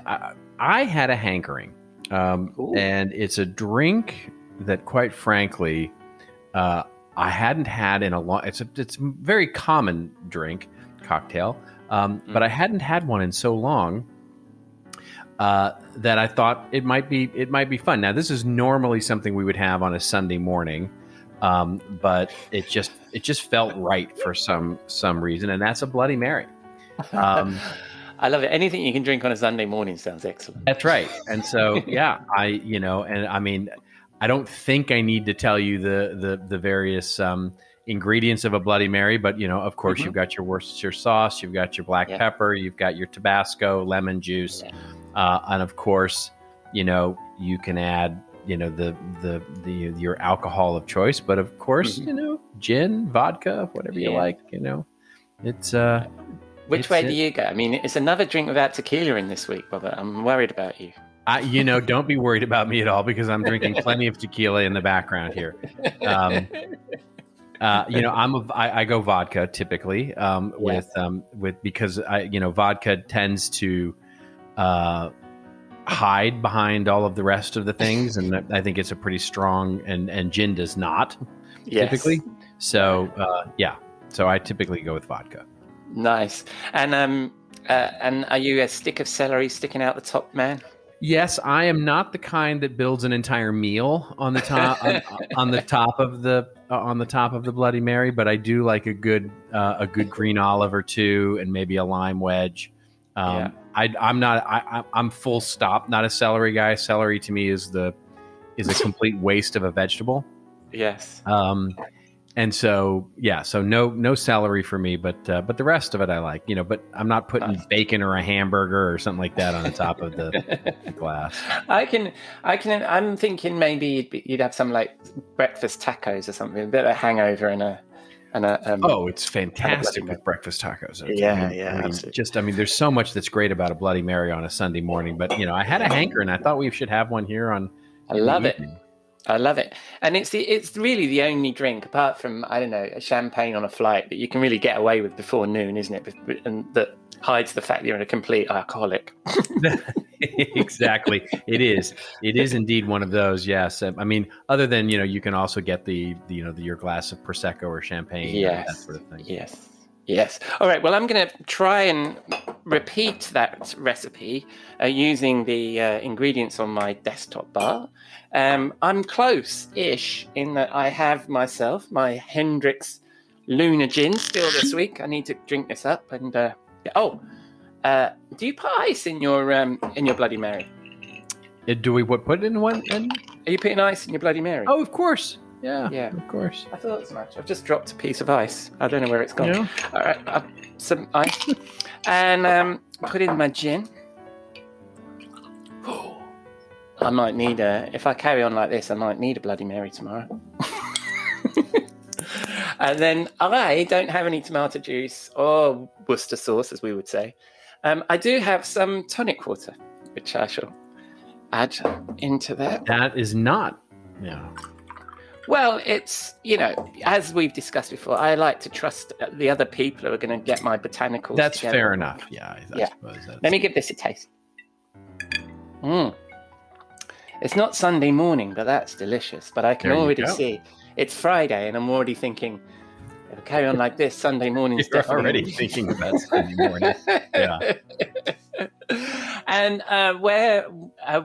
I had a hankering, and it's a drink that, quite frankly, I hadn't had in a long. It's a very common drink, cocktail, but I hadn't had one in so long. That I thought it might be fun. Now, this is normally something we would have on a Sunday morning, but it just felt right for some reason, and that's a Bloody Mary. I love it. Anything you can drink on a Sunday morning sounds excellent. That's right. And so, I don't think I need to tell you the various ingredients of a Bloody Mary, but of course, you've got your Worcestershire sauce, you've got your black pepper, you've got your Tabasco, lemon juice. And of course, you can add, your alcohol of choice, but of course, gin, vodka, whatever you like, it's, which way do you go? I mean, it's another drink without tequila in this week, Robert. I'm worried about you. Don't be worried about me at all, because I'm drinking plenty of tequila in the background here. I go vodka typically, because vodka tends to, hide behind all of the rest of the things, and I think it's a pretty strong, and gin does not typically. So so I typically go with vodka. Nice. And are you a stick of celery sticking out the top man? Yes, I am not the kind that builds an entire meal on the top on the top of the Bloody Mary, but I do like a good green olive or two, and maybe a lime wedge. I'm full stop, not a celery guy. Celery to me is a complete waste of a vegetable. Yes. And so, so no celery for me, but the rest of it I like, but I'm not putting bacon or a hamburger or something like that on the top of the glass. I'm thinking maybe you'd have some like breakfast tacos or something, a bit of a hangover and a it's fantastic with breakfast tacos. Absolutely. There's so much that's great about a Bloody Mary on a Sunday morning, but I had a hankering. I thought we should have one here on. I love it. And it's really the only drink, apart from, I don't know, a champagne on a flight, that you can really get away with before noon, isn't it? And that hides the fact that you're a complete alcoholic. Exactly. It is indeed one of those. Yes. Other than, you can also get your glass of Prosecco or champagne, that sort of thing. Yes. All right. Well, I'm going to try and repeat that recipe using the ingredients on my desktop bar. I'm close-ish in that I have myself my Hendrick's Lunar Gin still this week. I need to drink this up. And do you put ice in your Bloody Mary? Do we put it in one? Are you putting ice in your Bloody Mary? Oh, of course. Yeah, of course. I thought as much. I've just dropped a piece of ice. I don't know where it's gone. Yeah. All right, some ice, and put in my gin. I might need if I carry on like this, I might need a Bloody Mary tomorrow. And then I don't have any tomato juice or Worcester sauce, as we would say. I do have some tonic water, which I shall add into that. That is not, Well, it's, as we've discussed before, I like to trust the other people who are going to get my botanicals That's together. fair enough. I suppose that's... Let me give this a taste. It's not Sunday morning, but that's delicious. But I can already see it's Friday, and I'm already thinking, if I carry on like this, Sunday morning is definitely... already thinking about Sunday morning. Yeah. And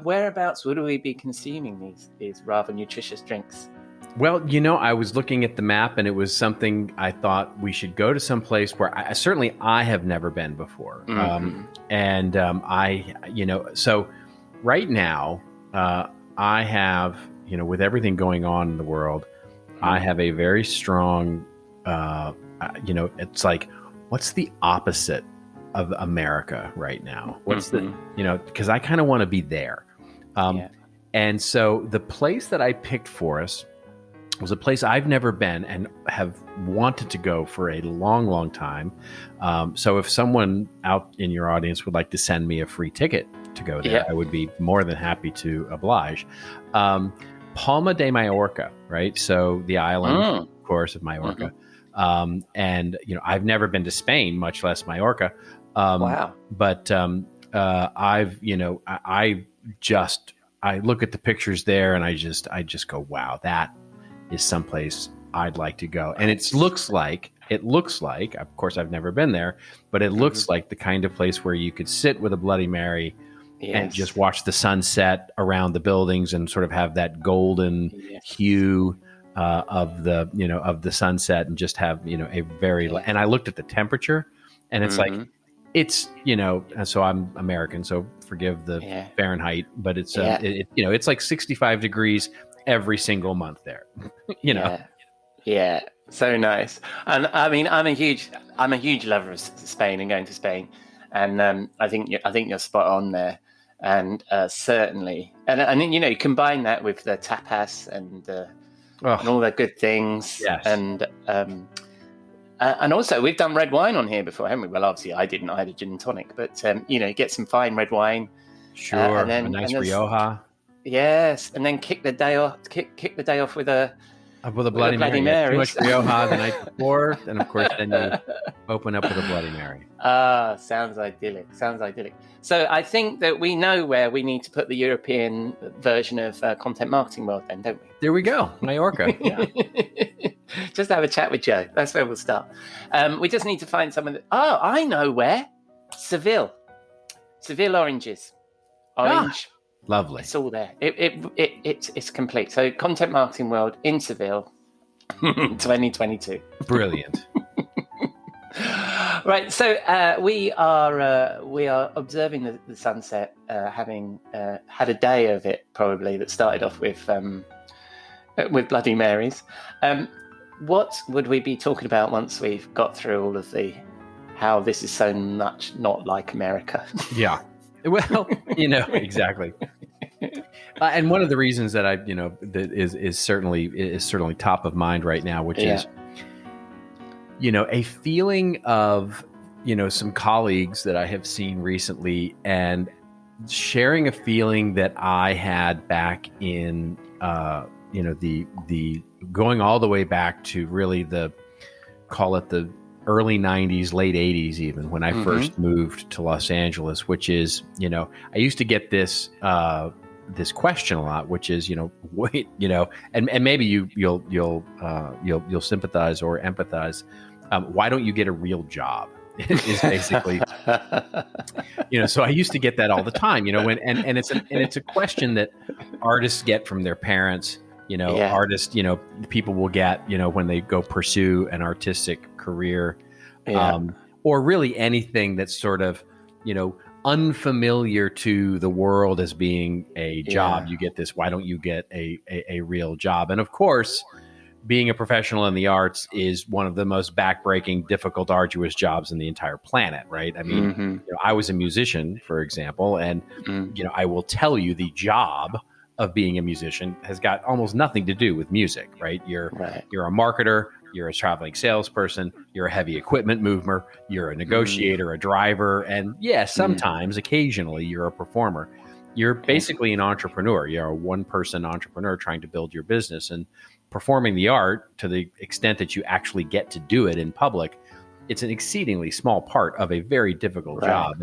whereabouts would we be consuming these rather nutritious drinks? Well, I was looking at the map, and it was something I thought we should go to some place where I have never been before. Mm-hmm. So right now, I have, with everything going on in the world, I have a very strong, it's like, what's the opposite of America right now? What's because I kind of want to be there. And so the place that I picked for us was a place I've never been and have wanted to go for a long, long time. So if someone out in your audience would like to send me a free ticket to go there, I would be more than happy to oblige. Palma de Mallorca, right? So the island, of course, of Mallorca. And, I've never been to Spain, much less Mallorca. Wow. But I've, I look at the pictures there and I just go, wow, that is someplace I'd like to go. And it looks like, of course, I've never been there, but it looks like the kind of place where you could sit with a Bloody Mary and just watch the sunset around the buildings and sort of have that golden hue of the sunset, and just have, a very, and I looked at the temperature, and it's like, it's, so I'm American, so forgive the Fahrenheit, but it's, it's like 65 degrees every single month there, Yeah. So nice. And I mean, I'm a huge lover of Spain and going to Spain. And I think you're spot on there. And certainly, and then, you combine that with the tapas and all the good things. Yes. And also we've done red wine on here before, haven't we? Well, obviously I didn't. I had a gin and tonic, but get some fine red wine. Sure. And then a nice Rioja. Yes, and then kick the day off with a Bloody Mary. Too much Rioja the night before, and of course then you open up with a Bloody Mary. Sounds idyllic. So I think that we know where we need to put the European version of Content Marketing World then, don't we? There we go, Mallorca. Yeah. Just have a chat with Joe. That's where we'll start. We just need to find someone I know where. Seville oranges. Orange. Lovely. It's all there. It's complete. So Content Marketing World in Seville, 2022. Brilliant. Right. So we are observing the sunset, having had a day of it probably that started off with Bloody Marys. what would we be talking about once we've got through all of how this is so much not like America? Yeah. Well, exactly. And one of the reasons that that is certainly top of mind right now, which is, a feeling of, some colleagues that I have seen recently, and sharing a feeling that I had back in, the going all the way back to really call it the early 90s, late 80s, even when I first moved to Los Angeles, which is, I used to get this question a lot, which is, wait, and maybe you'll sympathize or empathize. Why don't you get a real job? Is basically, so I used to get that all the time, and it's a question that artists get from their parents. Artists, people will get, when they go pursue an artistic career, or really anything that's sort of, unfamiliar to the world as being a job. You get this, why don't you get a real job? And of course, being a professional in the arts is one of the most backbreaking, difficult, arduous jobs in the entire planet, right? I mean, I was a musician, for example, and, I will tell you the job of being a musician has got almost nothing to do with music, right? You're a marketer, you're a traveling salesperson, you're a heavy equipment mover, you're a negotiator, a driver, and sometimes, occasionally, you're a performer. You're basically an entrepreneur. You're a one-person entrepreneur trying to build your business, and performing the art, to the extent that you actually get to do it in public, it's an exceedingly small part of a very difficult job.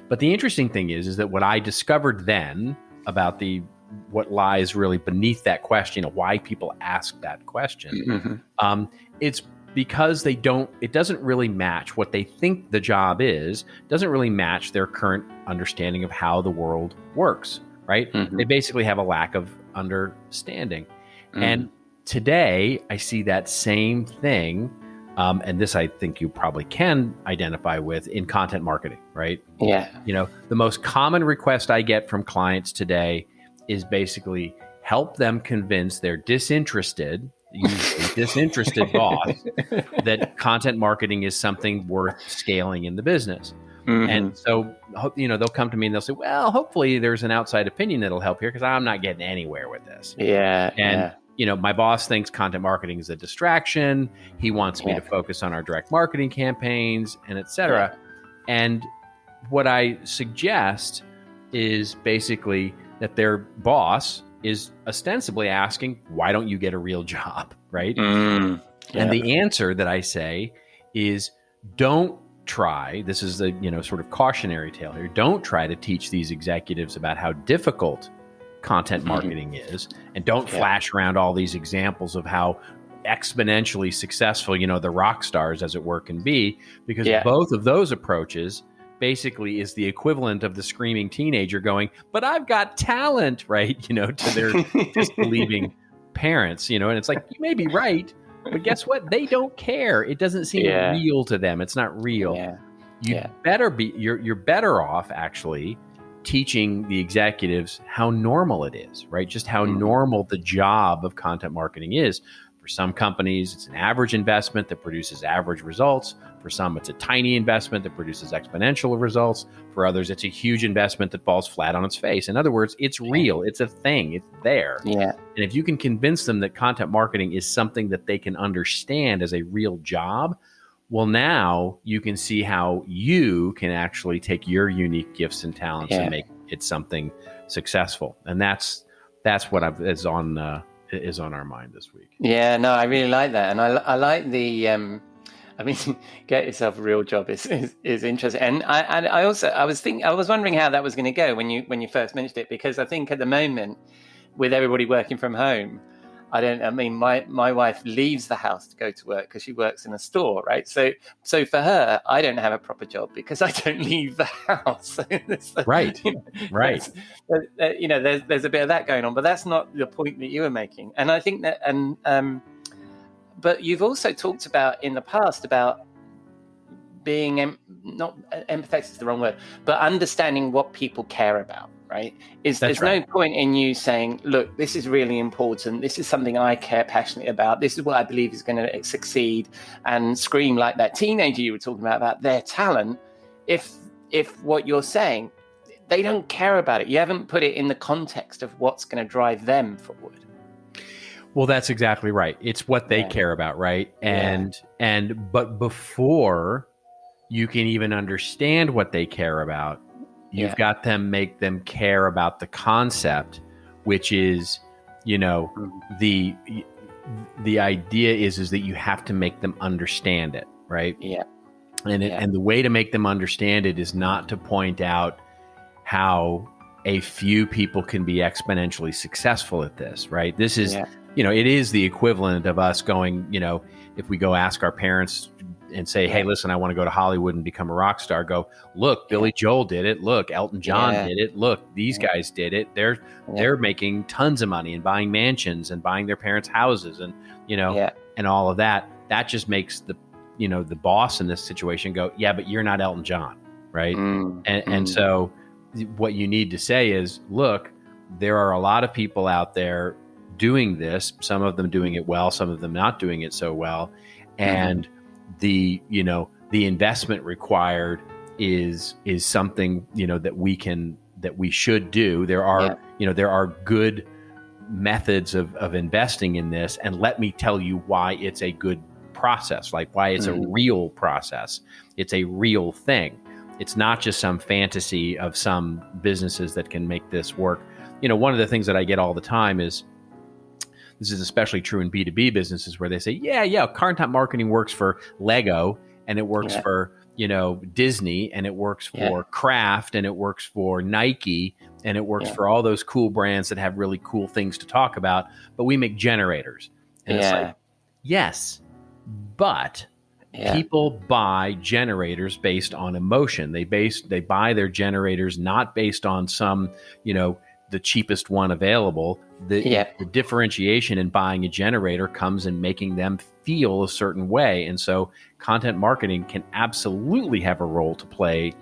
But the interesting thing is that what I discovered then about what lies really beneath that question, why people ask that question. It's because it doesn't really match what they think the job is, doesn't really match their current understanding of how the world works, right? They basically have a lack of understanding. And today I see that same thing, and this I think you probably can identify with, in content marketing, right? Yeah. The most common request I get from clients today is basically help them convince their disinterested boss that content marketing is something worth scaling in the business. And so, they'll come to me and they'll say, well, hopefully there's an outside opinion that'll help here, because I'm not getting anywhere with this. My boss thinks content marketing is a distraction. He wants me to focus on our direct marketing campaigns and et cetera. And what I suggest is basically that their boss is ostensibly asking, why don't you get a real job, right? And the answer that I say is, don't try, this is the, sort of cautionary tale here, don't try to teach these executives about how difficult content marketing is, and don't flash around all these examples of how exponentially successful, the rock stars, as it were, can be, because both of those approaches basically is the equivalent of the screaming teenager going, but I've got talent, right? To their disbelieving parents, and it's like, you may be right, but guess what? They don't care. It doesn't seem real to them. It's not real. You're better off actually teaching the executives how normal it is, right? Just how normal the job of content marketing is. For some companies, it's an average investment that produces average results. For some, it's a tiny investment that produces exponential results. For others, it's a huge investment that falls flat on its face. In other words, it's real. It's a thing. It's there. And if you can convince them that content marketing is something that they can understand as a real job, well, now you can see how you can actually take your unique gifts and talents and make it something successful. And that's what is on our mind this week. Yeah, no, I really like that, and I like the. Get yourself a real job is interesting, and I was wondering how that was going to go when you first mentioned it, because I think at the moment, with everybody working from home, my wife leaves the house to go to work because she works in a store, right? So for her, I don't have a proper job because I don't leave the house. Right. There's a bit of that going on, but that's not the point that you were making. And I think that, but you've also talked about in the past about being not empathetic is the wrong word, but understanding what people care about, right? There's right. no point in you saying, look, this is really important. This is something I care passionately about. This is what I believe is going to succeed, and scream like that teenager you were talking about their talent. If what you're saying, they don't care about it. You haven't put it in the context of what's going to drive them forward. Well, that's exactly right. It's what they care about, right? But before you can even understand what they care about, you've got to make them care about the concept, which is, the idea is that you have to make them understand it, right? Yeah. And the way to make them understand it is not to point out how a few people can be exponentially successful at this, right? This is, it is the equivalent of us going, if we go ask our parents and say, hey, listen, I want to go to Hollywood and become a rock star. Go, look, Billy Joel did it. Look, Elton John did it. Look, these guys did it. They're making tons of money and buying mansions and buying their parents' houses and, and all of that. That just makes the boss in this situation go, yeah, but you're not Elton John, right? And so what you need to say is, look, there are a lot of people out there doing this, some of them doing it well, some of them not doing it so well. And the investment required is something, that we should do. There are good methods of investing in this. And let me tell you why it's a good process, like why it's a real process. It's a real thing. It's not just some fantasy of some businesses that can make this work. One of the things that I get all the time is, this is especially true in B2B businesses, where they say, content marketing works for Lego, and it works for, Disney, and it works for Kraft, and it works for Nike, and it works for all those cool brands that have really cool things to talk about, but we make generators. And it's like, yes, but people buy generators based on emotion. They buy their generators not based on some, the cheapest one available. The differentiation in buying a generator comes in making them feel a certain way. And so content marketing can absolutely have a role to play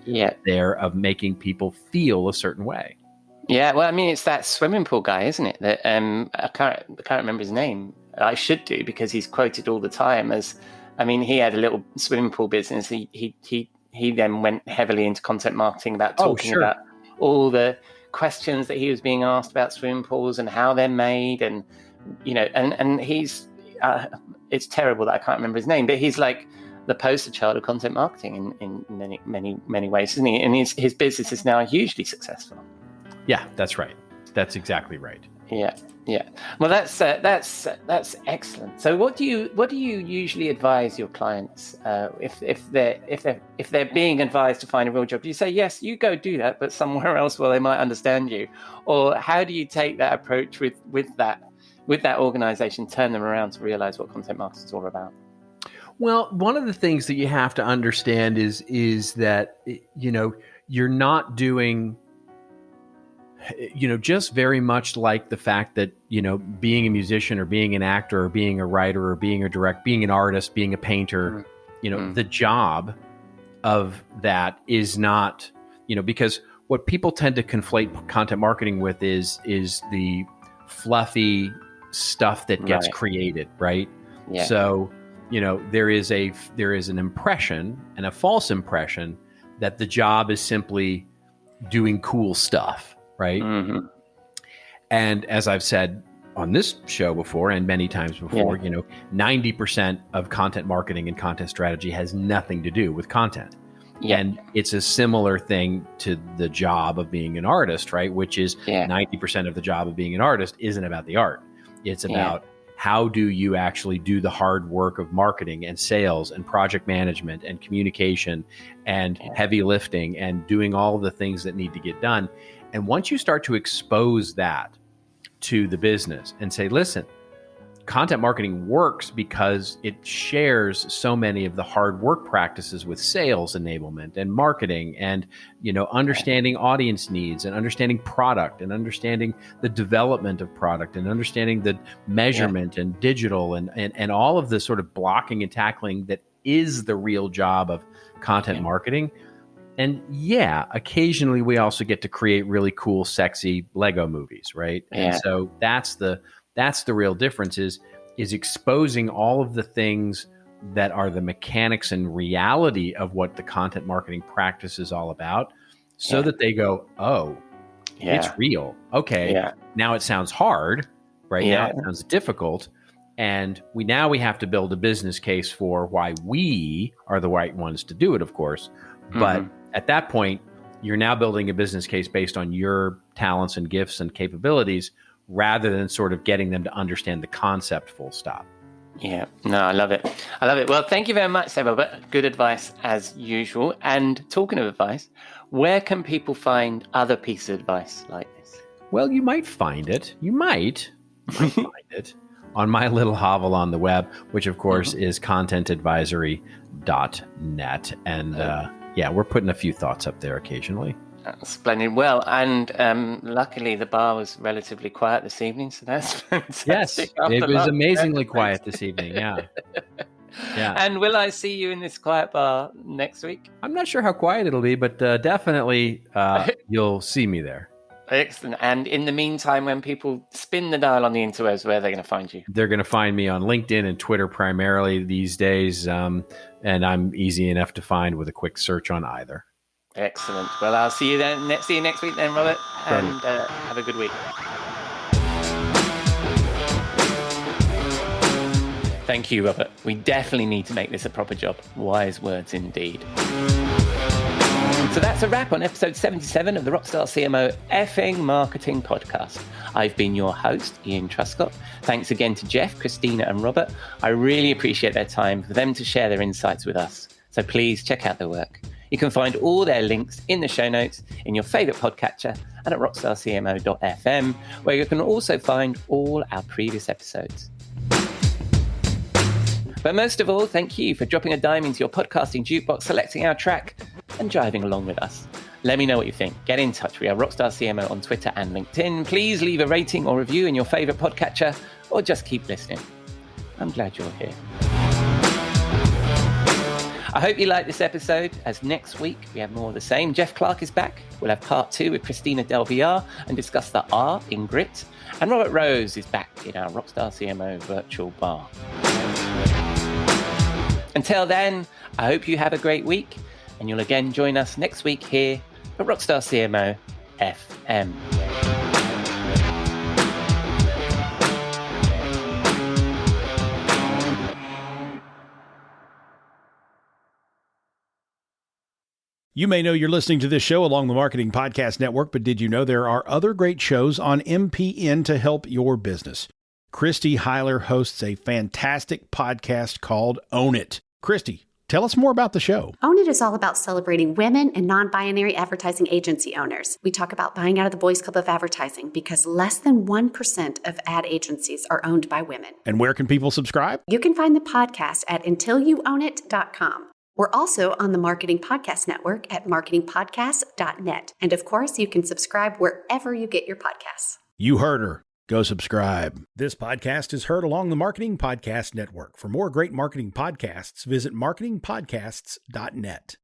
there of making people feel a certain way. Yeah, well, I mean, it's that swimming pool guy, isn't it? That I can't remember his name. I should do, because he's quoted all the time as, I mean, he had a little swimming pool business. He then went heavily into content marketing about talking about all the questions that he was being asked about swimming pools and how they're made, and and he's it's terrible that I can't remember his name, but he's like the poster child of content marketing in many ways, isn't he? And his business is now hugely successful. Yeah, that's right. That's exactly right. Yeah. Well, that's excellent. So, what do you usually advise your clients if they're being advised to find a real job? Do you say, yes, you go do that, but somewhere else where they might understand you, or how do you take that approach with that organization, turn them around to realize what content marketing is all about? Well, one of the things that you have to understand is that you're not doing, just very much like the fact that, being a musician or being an actor or being a writer or being an artist, being a painter, the job of that is not, because what people tend to conflate content marketing with is the fluffy stuff that gets created, right? Yeah. So, there is an impression, and a false impression, that the job is simply doing cool stuff. Right. And as I've said on this show before, and many times before, 90% of content marketing and content strategy has nothing to do with content. And it's a similar thing to the job of being an artist, right? Which is 90% of the job of being an artist isn't about the art. It's about how do you actually do the hard work of marketing and sales and project management and communication and heavy lifting and doing all the things that need to get done. And once you start to expose that to the business and say, listen, content marketing works because it shares so many of the hard work practices with sales enablement and marketing and, understanding audience needs and understanding product and understanding the development of product and understanding the measurement and digital and all of the sort of blocking and tackling that is the real job of content marketing. And yeah, occasionally we also get to create really cool, sexy Lego movies, right? Yeah. And so that's the real difference is exposing all of the things that are the mechanics and reality of what the content marketing practice is all about, so that they go, oh, it's real. Okay, now it sounds hard, right? Now it sounds difficult. And we have to build a business case for why we are the right ones to do it, of course. But at that point, you're now building a business case based on your talents and gifts and capabilities, rather than sort of getting them to understand the concept full stop. Yeah, no, I love it. Well, thank you very much, Sir Robert. Good advice as usual. And talking of advice, where can people find other pieces of advice like this? Well, you might find it. You might find it on my little hovel on the web, which of course is contentadvisory.net. And we're putting a few thoughts up there occasionally. Splendid. Well, and luckily the bar was relatively quiet this evening, so that's fantastic. Yes, it was amazingly quiet this evening. Yeah. And will I see you in this quiet bar next week? I'm not sure how quiet it'll be, but definitely you'll see me there. Excellent. And in the meantime, when people spin the dial on the interwebs, where are they going to find you? They're going to find me on LinkedIn and Twitter primarily these days, and I'm easy enough to find with a quick search on either. Excellent. Well, I'll see you then. See you next week then, Robert. And have a good week. Thank you, Robert. We definitely need to make this a proper job. Wise words indeed. So that's a wrap on episode 77 of the Rockstar CMO effing marketing podcast. I've been your host, Ian Truscott. Thanks again to Jeff, Christina, and Robert. I really appreciate their time for them to share their insights with us. So please check out their work. You can find all their links in the show notes in your favorite podcatcher and at rockstarcmo.fm, where you can also find all our previous episodes. But most of all, thank you for dropping a dime into your podcasting jukebox, selecting our track, and driving along with us. Let me know what you think. Get in touch. We are Rockstar CMO on Twitter and LinkedIn. Please leave a rating or review in your favorite podcatcher, or just keep listening. I'm glad you're here. I hope you liked this episode, as next week we have more of the same. Jeff Clark is back. We'll have part 2 with Christina Del VR and discuss the R in grit. And Robert Rose is back in our Rockstar CMO virtual bar. Until then, I hope you have a great week, and you'll again join us next week here at Rockstar CMO FM. You may know you're listening to this show along the Marketing Podcast Network, but did you know there are other great shows on MPN to help your business? Christy Heiler hosts a fantastic podcast called Own It. Christy, tell us more about the show. Own It is all about celebrating women and non-binary advertising agency owners. We talk about buying out of the Boys Club of Advertising because less than 1% of ad agencies are owned by women. And where can people subscribe? You can find the podcast at untilyouownit.com. We're also on the Marketing Podcast Network at marketingpodcast.net. And of course, you can subscribe wherever you get your podcasts. You heard her. Go subscribe. This podcast is heard along the Marketing Podcast Network. For more great marketing podcasts, visit marketingpodcasts.net.